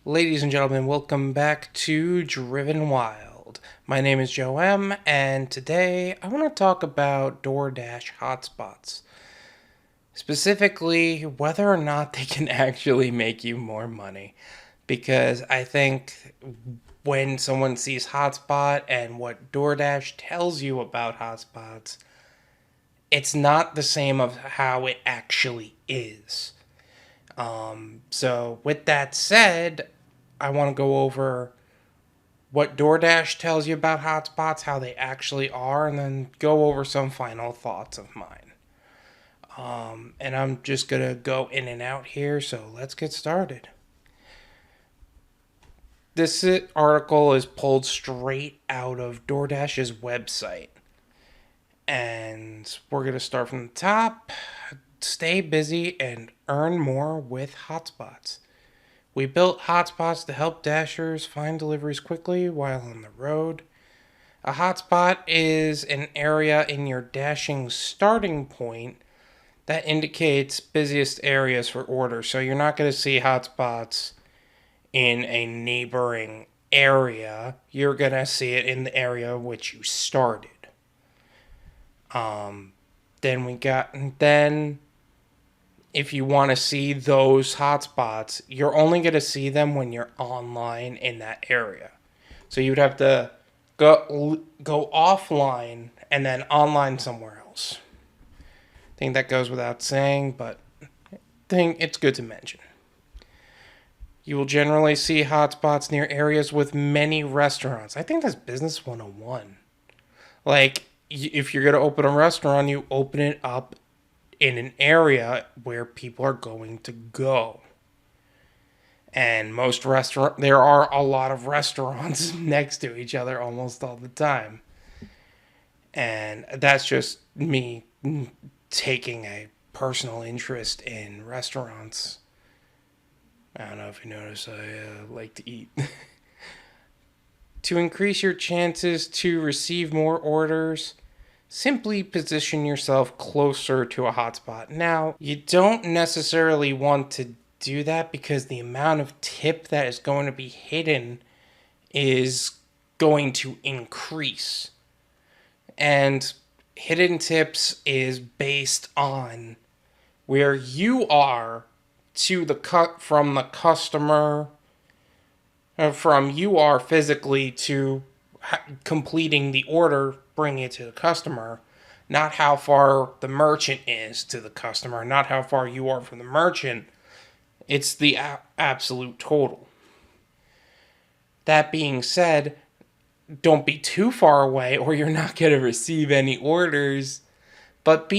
Ladies and gentlemen, welcome back to Driven Wild. My name is Joe M, and today I want to talk about DoorDash Hotspots. Specifically, whether or not they can actually make you more money. Because I think when someone sees Hotspot and what DoorDash tells you about Hotspots, it's not the same of how it actually is. So with that said, I want to go over what DoorDash tells you about hotspots, how they actually are, and then go over some final thoughts of mine. And I'm just going to go in and out here, so let's get started. This article is pulled straight out of DoorDash's website. And we're going to start from the top. Stay busy and earn more with hotspots. We built hotspots to help Dashers find deliveries quickly while on the road. A hotspot is an area in your dashing starting point that indicates busiest areas for orders. So you're not going to see hotspots in a neighboring area. You're going to see it in the area which you started. Then if you want to see those hotspots, you're only going to see them when you're online in that area. So you'd have to go offline and then online somewhere else. I think that goes without saying, but I think it's good to mention. You will generally see hotspots near areas with many restaurants. I think that's business 101. Like, if you're going to open a restaurant, you open it up in an area where people are going to go. And there are a lot of restaurants next to each other almost all the time. And that's just me taking a personal interest in restaurants. I don't know if you notice, I like to eat. To increase your chances to receive more orders, simply position yourself closer to a hotspot. Now, you don't necessarily want to do that because the amount of tip that is going to be hidden is going to increase. And hidden tips is based on where you are to the cut from the customer, from you are physically to completing the order, bringing it to the customer, not how far the merchant is to the customer, not how far you are from the merchant. It's the absolute total. That being said, don't be too far away or you're not going to receive any orders. But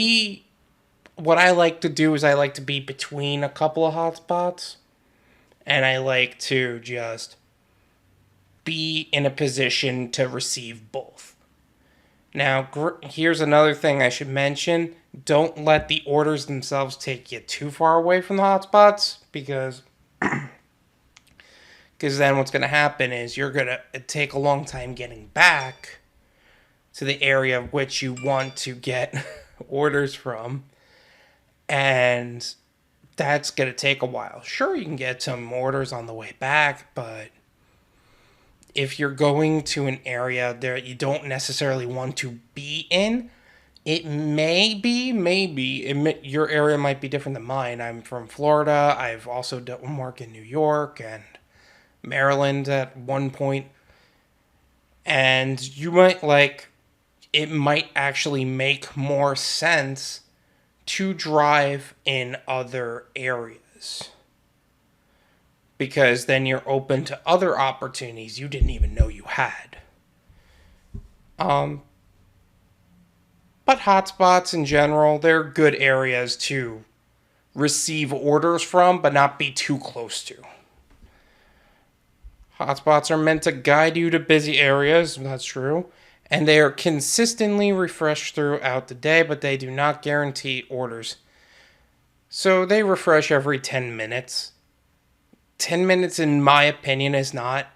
what I like to do is I like to be between a couple of hotspots. And I like to just be in a position to receive both. Now, here's another thing I should mention. Don't let the orders themselves take you too far away from the hotspots because then what's going to happen is you're going to take a long time getting back to the area of which you want to get orders from. And that's going to take a while. Sure, you can get some orders on the way back, but if you're going to an area that you don't necessarily want to be in, it your area might be different than mine. I'm from Florida. I've also done work in New York and Maryland at one point. And it might actually make more sense to drive in other areas. Because then you're open to other opportunities you didn't even know you had. But hotspots in general, they're good areas to receive orders from, but not be too close to. Hotspots are meant to guide you to busy areas, that's true, and they are consistently refreshed throughout the day, but they do not guarantee orders. So they refresh every 10 minutes. 10 minutes, in my opinion, is not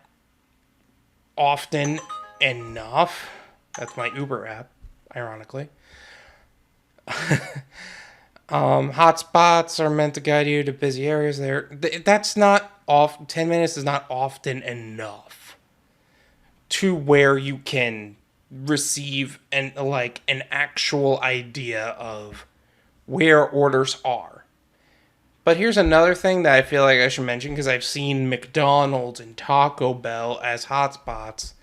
often enough. That's my Uber app, ironically. Hotspots are meant to guide you to busy areas. That's not off. 10 minutes is not often enough to where you can receive an actual idea of where orders are. But here's another thing that I feel like I should mention, because I've seen McDonald's and Taco Bell as hotspots,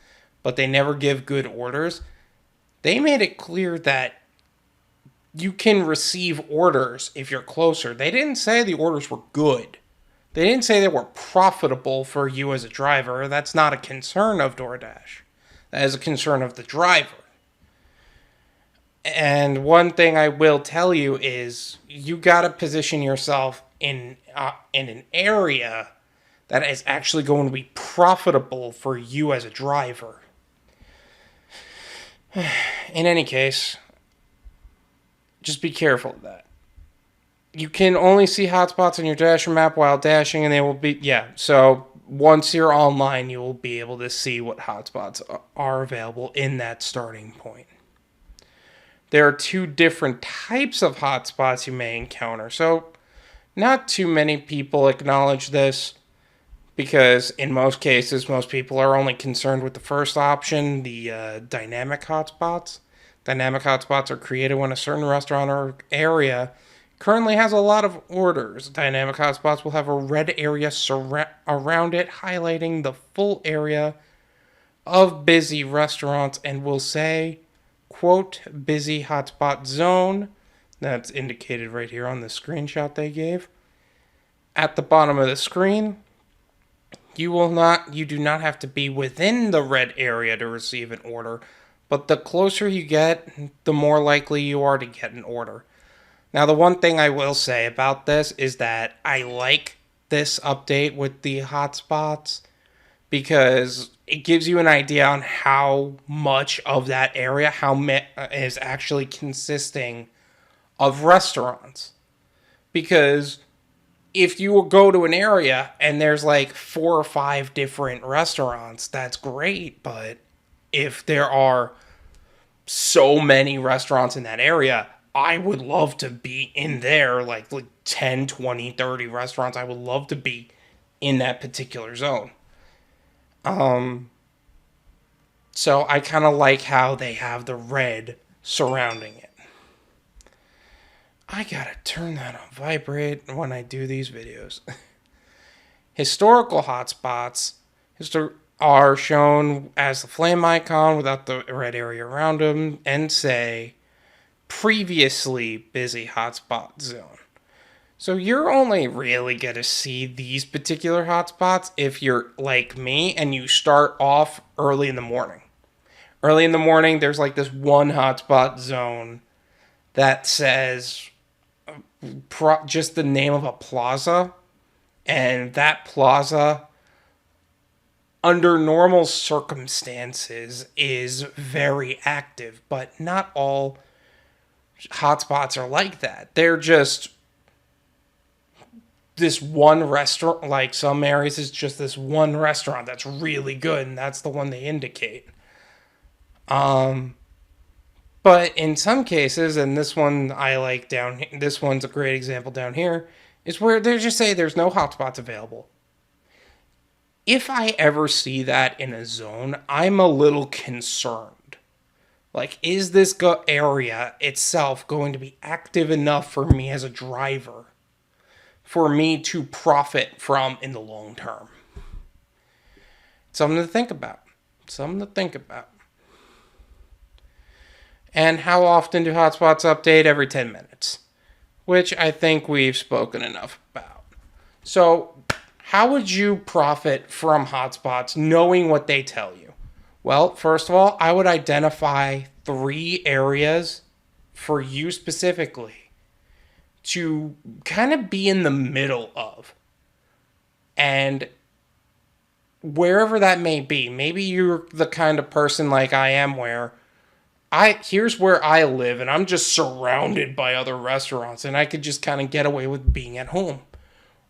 but they never give good orders. They made it clear that you can receive orders if you're closer. They didn't say the orders were good. They didn't say they were profitable for you as a driver. That's not a concern of DoorDash. That is a concern of the driver. And one thing I will tell you is you got to position yourself in an area that is actually going to be profitable for you as a driver. In any case, just be careful of that. You can only see hotspots on your dasher map while dashing, and they will be, so once you're online, you will be able to see what hotspots are available in that starting point. There are 2 different types of hotspots you may encounter. So, not too many people acknowledge this, because in most cases, most people are only concerned with the first option, the dynamic hotspots. Dynamic hotspots are created when a certain restaurant or area currently has a lot of orders. Dynamic hotspots will have a red area around it, highlighting the full area of busy restaurants, and will say, quote, busy hotspot zone. That's indicated right here on the screenshot they gave. At the bottom of the screen, you do not have to be within the red area to receive an order, but the closer you get, the more likely you are to get an order. Now, the one thing I will say about this is that I like this update with the hotspots, because it gives you an idea on how much of that area is actually consisting of restaurants. Because if you go to an area and there's like 4 or 5 different restaurants, that's great. But if there are so many restaurants in that area, I would love to be in there, like 10, 20, 30 restaurants. I would love to be in that particular zone. So I kind of like how they have the red surrounding it. I gotta turn that on vibrate when I do these videos. Historical hotspots are shown as the flame icon without the red area around them, and say previously busy hotspot zone. So you're only really going to see these particular hotspots if you're like me and you start off early in the morning. Early in the morning, there's like this one hotspot zone that says just the name of a plaza. And that plaza, under normal circumstances, is very active. But not all hotspots are like that. They're just this one restaurant. Like some areas, it's just this one restaurant that's really good, and that's the one they indicate. But in some cases, and this one I like down here, this one's a great example down here, is where they just say there's no hotspots available. If I ever see that in a zone, I'm a little concerned. Like, is this area itself going to be active enough for me as a driver for me to profit from in the long term? Something to think about. Something to think about. And how often do hotspots update? Every 10 minutes. Which I think we've spoken enough about. So, how would you profit from hotspots knowing what they tell you? Well, first of all, I would identify 3 areas for you specifically to kind of be in the middle of. And wherever that may be, maybe you're the kind of person like I am where here's where I live and I'm just surrounded by other restaurants and I could just kind of get away with being at home.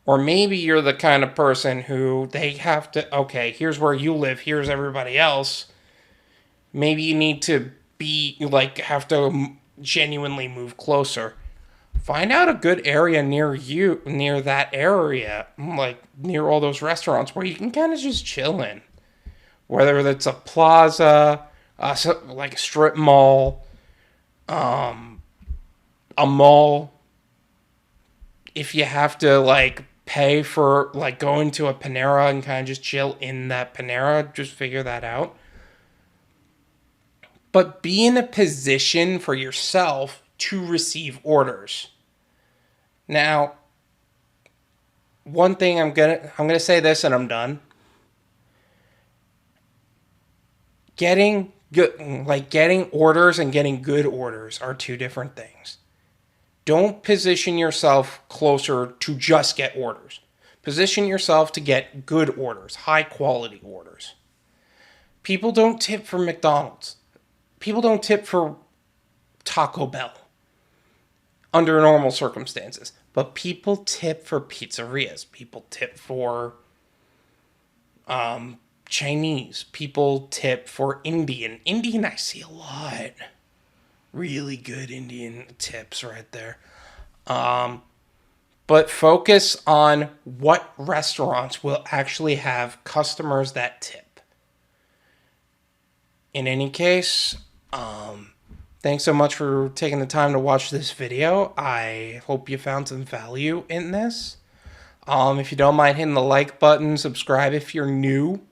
Or maybe you're the kind of person who they have to, okay, here's where you live, here's everybody else. Maybe you need to have to genuinely move closer. find out a good area near you, near that area, like near all those restaurants where you can kind of just chill in. Whether it's a plaza, like a strip mall, a mall. If you have to like pay for like going to a Panera and kind of just chill in that Panera, just figure that out. But be in a position for yourself to receive orders. Now, one thing I'm gonna say this and I'm done. Getting orders and getting good orders are two different things. Don't position yourself closer to just get orders. Position yourself to get good orders, high quality orders. People don't tip for McDonald's. People don't tip for Taco Bell under normal circumstances. But people tip for pizzerias. People tip for Chinese. People tip for Indian. Indian I see a lot. Really good Indian tips right there. But focus on what restaurants will actually have customers that tip. In any case, thanks so much for taking the time to watch this video. I hope you found some value in this. If you don't mind hitting the like button, subscribe if you're new,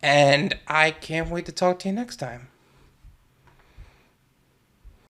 and I can't wait to talk to you next time.